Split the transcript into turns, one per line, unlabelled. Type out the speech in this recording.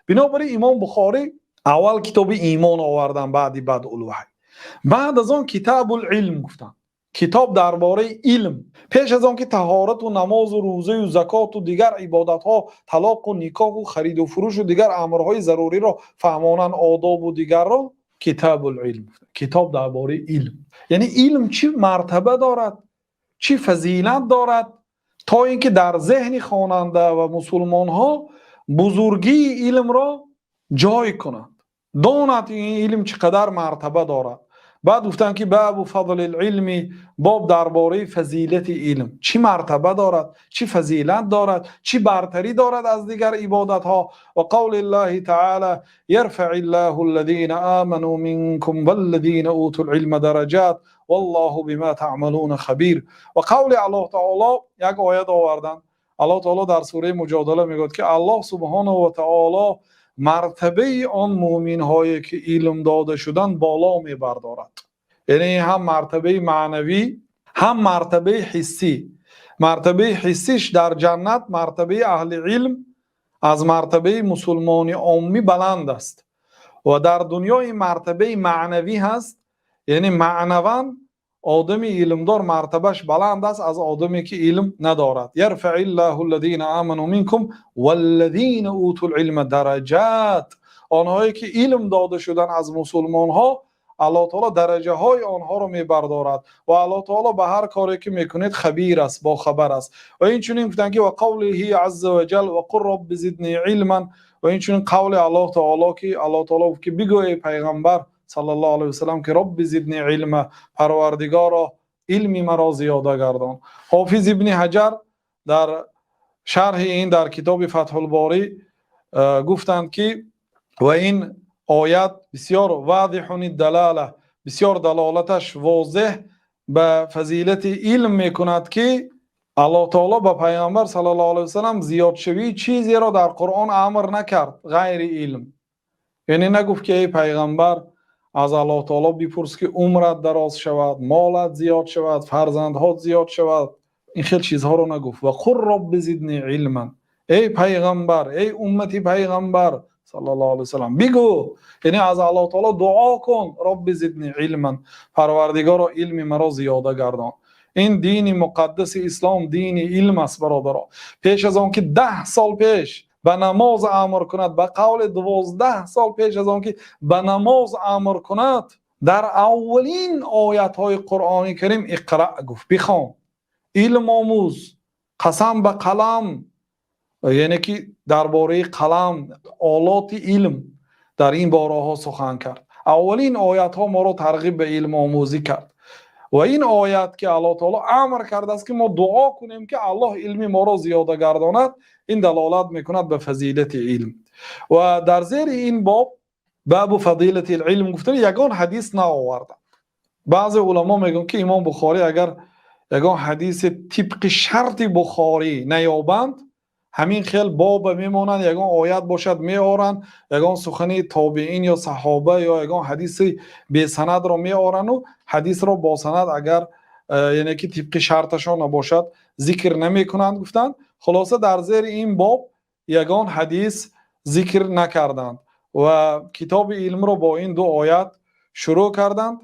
بنابراین امام بخاری اول کتاب ایمان آوردن، بعد الوحی. بعد از آن کتاب العلم گفتن، کتاب درباره علم. پیش از آن که طهارت و نماز و روزه و زکات و دیگر عبادت ها، طلاق و نکاح و خرید و فروش و دیگر امرهای ضروری را فهمانند، آداب و دیگر را کتاب العلم. کتاب درباره علم، یعنی علم چی مرتبه دارد، چی فضیلت دارد، تا اینکه در ذهن خواننده و مسلمان ها بزرگی علم را جای کنند، داند این علم چقدر مرتبه دارد. بعد گفتن که باب فضل العلم، باب درباره فضیلت علم، چی مرتبه دارد، چی فضیلت دارد، چی برتری دارد از دیگر عبادت ها. و قول الله تعالی یرفع الله الذین آمنوا منکم والذین اوتوا العلم درجات والله بما تعملون خبیر. و قول الله تعالی، یک آیت آوردن، الله تعالی در سوره مجادله میگوید که الله سبحانه و تعالی مرتبه آن مؤمن هایی که علم داده شدن بالا میبردارد. یعنی هم مرتبه معنوی هم مرتبه حسی. مرتبه حسیش در جنت، مرتبه اهل علم از مرتبه مسلمانی عامی بلند است، و در دنیای مرتبه معنوی هست. یعنی معنواً آدم علمدار مرتبهش بلند است از آدمی که علم ندارد. یرفع الله الذین آمنوا منکم والذین اوتوا العلم درجات، آنهایی که علم داده شدن از مسلمان ها، الله تعالی درجه های آنها رو میبردارد و الله تعالی به هر کاری که میکنید خبیر است، با خبر است. و این چنین گفتن که و قوله عز وجل و قل رب زدنی علما، و این چنین قول الله تعالی که الله تعالی که بگو ای پیغمبر صلی الله علیه و سلم که رب زدنی علما، پروردگارا علمی مرا زیاده گردان. حافظ ابن حجر در شرح این در کتاب فتح الباری گفتند که و این آیت بسیار واضح الدلاله، بسیار دلالتش واضح به فضیلت علم میکند که الله تعالی به پیامبر صلی الله علیه و سلم زیاد شوی چیزی را در قرآن امر نکرد غیر علم. یعنی نگفت که ای پیغمبر از الله تعالی بپرس که عمرت دراز شود، مالت زیاد شود، فرزندها زیاد شود، این خیلی چیزها رو نگفت. و قل رب زدنی علما، ای پیغمبر، ای امتی پیغمبر صلی الله علیه و سلم بگو، یعنی از الله تعالی دعا کن رب زدنی علما، پروردگارا علم مرا زیاده گردان. این دین مقدس اسلام دین علم است برادرها. پیش از آن که 10 سال پیش به نماز امر کند، به قول 12 سال پیش از آن که به نماز امر کند، در اولین آیت های قرآن کریم اقرأ گفت، بخوان، علم آموز، قسم به قلم، یعنی که درباره قلم، آلات علم در این باره ها سخن کرد. اولین آیت ها ما را ترغیب به علم آموزی کرد. و این آیت که الله تعالی امر کرده است که ما دعا کنیم که الله علم ما را زیاده گرداند، این دلالت میکند به فضیلت علم. و در زیر این باب فضیلت العلم گفتن یگان حدیث نآوردن. بعضی علما میگن که امام بخاری اگر یگان حدیث طبق شرط بخاری نیابند، همین خیل باب میمونند، یگان آیت باشد میآورند، یگان سخن تابعین یا صحابه یا یگان حدیث به سند را میآورند و حدیث را با سند اگر یعنی که طبق شرطشان نباشد ذکر نمیکنند. گفتند خلاصه در زیر این باب یگان حدیث ذکر نکردند و کتاب علم را با این 2 آیت شروع کردند